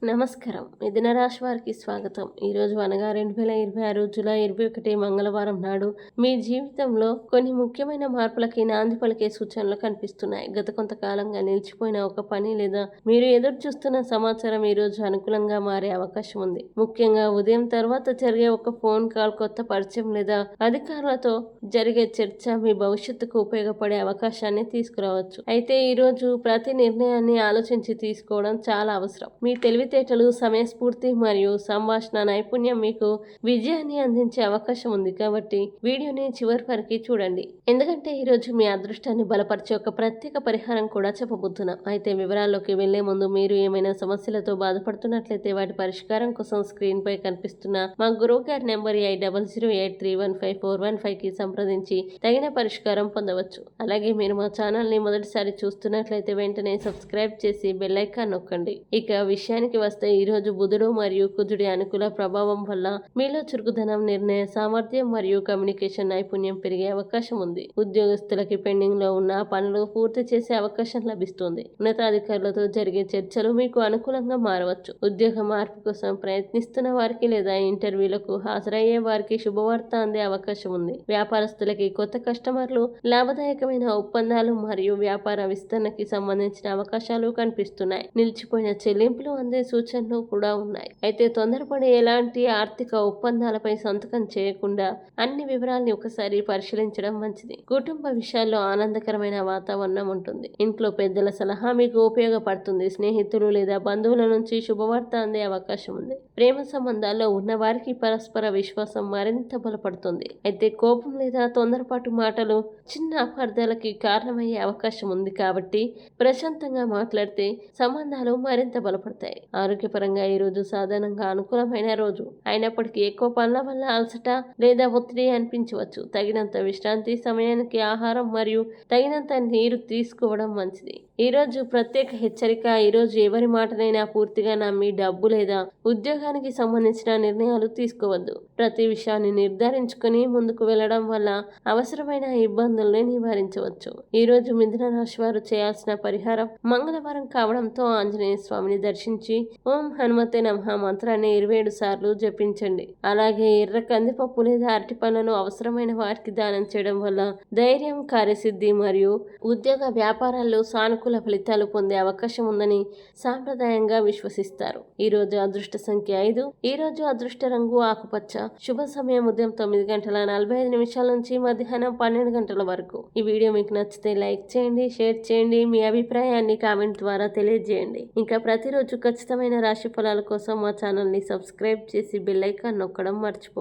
నమస్కారం. మిథున రాశి వారికి స్వాగతం. ఈరోజు అనగా 2026 జూలై 21 మంగళవారం నాడు మీ జీవితంలో కొన్ని ముఖ్యమైన మార్పులకి నాంది పలికే సూచనలు కనిపిస్తున్నాయి. గత కొంతకాలంగా నిలిచిపోయిన ఒక పని లేదా మీరు ఎదురు చూస్తున్న సమాచారం ఈరోజు అనుకూలంగా మారే అవకాశం ఉంది. ముఖ్యంగా ఉదయం తర్వాత జరిగే ఒక ఫోన్ కాల్, కొత్త పరిచయం లేదా అధికారులతో జరిగే చర్చ మీ భవిష్యత్తుకు ఉపయోగపడే అవకాశాన్ని తీసుకురావచ్చు. అయితే ఈరోజు ప్రతి నిర్ణయాన్ని ఆలోచించి తీసుకోవడం చాలా అవసరం. మీ తెలివితేటలు, సమయస్ఫూర్తి మరియు సంభాషణ నైపుణ్యం మీకు విజయాన్ని అందించే అవకాశం ఉంది కాబట్టి వీడియోని చివరి వరకు చూడండి. ఎందుకంటే ఈరోజు మీ అదృష్టాన్ని బలపరిచే ఒక ప్రత్యేక పరిహారం కూడా చెప్పబోతున్నాం. అయితే వివరాల్లోకి వెళ్లే ముందు మీరు ఏమైనా సమస్యలతో బాధపడుతున్నట్లయితే వాటి పరిష్కారం కోసం స్క్రీన్ పై కనిపిస్తున్న మా గురువు గారి నెంబర్ 8008315415కి సంప్రదించి తగిన పరిష్కారం పొందవచ్చు. అలాగే మీరు మా ఛానల్ ని మొదటిసారి చూస్తున్నట్లయితే వెంటనే సబ్స్క్రైబ్ చేసి బెల్ ఐకాన్ నొక్కండి. ఇక విషయానికి వస్తే ఈరోజు బుధుడు మరియు కుజుడి అనుకూల ప్రభావం వల్ల మీలో చురుకుదనం, నిర్ణయ సామర్థ్యం మరియు కమ్యూనికేషన్ నైపుణ్యం పెరిగే అవకాశం ఉంది. ఉద్యోగస్తులకి పెండింగ్ లో ఉన్న పనులు పూర్తి చేసే అవకాశం లభిస్తుంది. ఉన్నతాధికారులతో జరిగే చర్చలు మీకు అనుకూలంగా మారవచ్చు. ఉద్యోగ మార్పు కోసం ప్రయత్నిస్తున్న వారికి లేదా ఇంటర్వ్యూలకు హాజరయ్యే వారికి శుభవార్త అందే అవకాశం ఉంది. వ్యాపారస్తులకి కొత్త కస్టమర్లు, లాభదాయకమైన ఒప్పందాలు మరియు వ్యాపార విస్తరణకి సంబంధించిన అవకాశాలు కనిపిస్తున్నాయి. నిలిచిపోయిన చెల్లింపులు అందే సూచనలు కూడా ఉన్నాయి. అయితే తొందరపడి ఎలాంటి ఆర్థిక ఒప్పందాలపై సంతకం చేయకుండా అన్ని వివరాల్ని ఒకసారి పరిశీలించడం మంచిది. కుటుంబ విషయాల్లో ఆనందకరమైన వాతావరణం ఉంటుంది. ఇంట్లో పెద్దల సలహా మీకు ఉపయోగపడుతుంది. స్నేహితులు లేదా బంధువుల నుంచి శుభవార్త అందే అవకాశం ఉంది. ప్రేమ సంబంధాల్లో ఉన్న వారికి పరస్పర విశ్వాసం మరింత బలపడుతుంది. అయితే కోపం లేదా తొందరపాటు మాటలు చిన్న అపార్థాలకి కారణమయ్యే అవకాశం ఉంది కాబట్టి ప్రశాంతంగా మాట్లాడితే సంబంధాలు మరింత బలపడతాయి. ఆరోగ్యపరంగా ఈ రోజు సాధారణంగా అనుకూలమైన రోజు అయినప్పటికీ ఎక్కువ పనుల వల్ల అలసట లేదా ఒత్తిడి అనిపించవచ్చు. తగినంత విశ్రాంతి, సమయానికి ఆహారం మరియు తగినంత నీరు తీసుకోవడం మంచిది. ఈ రోజు ప్రత్యేక హెచ్చరిక: ఈ రోజు ఎవరి మాటనైనా పూర్తిగా నమ్మి డబ్బు లేదా ఉద్యోగానికి సంబంధించిన నిర్ణయాలు తీసుకోవద్దు. ప్రతి విషయాన్ని నిర్ధారించుకుని ముందుకు వెళ్లడం వల్ల అవసరమైన ఇబ్బందుల్ని నివారించవచ్చు. ఈ రోజు మిథున రాశి వారు చేయాల్సిన పరిహారం: మంగళవారం కావడంతో ఆంజనేయ స్వామిని దర్శించి ఓం హనుమతే నమః మంత్రాన్ని 27 సార్లు జపించండి. అలాగే ఎర్ర కందిపప్పు లేదా అరటి పళ్ళను అవసరమైన వారికి దానం చేయడం వల్ల ధైర్యం, కార్యసిద్ధి మరియు ఉద్యోగ వ్యాపారాల్లో సానుకూల ఫలితాలు పొందే అవకాశం ఉందని సాంప్రదాయంగా విశ్వసిస్తారు. ఈ రోజు అదృష్ట సంఖ్య 5. ఈ రోజు అదృష్ట రంగు ఆకుపచ్చ. శుభ సమయం ఉదయం 9:45 నుంచి మధ్యాహ్నం 12 గంటల వరకు. ఈ వీడియో మీకు నచ్చితే లైక్ చేయండి, షేర్ చేయండి, మీ అభిప్రాయాన్ని కామెంట్ ద్వారా తెలియజేయండి. ఇంకా ప్రతిరోజు ఖచ్చితమైన రాశి ఫలాల కోసం మా ఛానల్ని సబ్స్క్రైబ్ చేసి బెల్ ఐకాన్ నొక్కడం మర్చిపోకండి.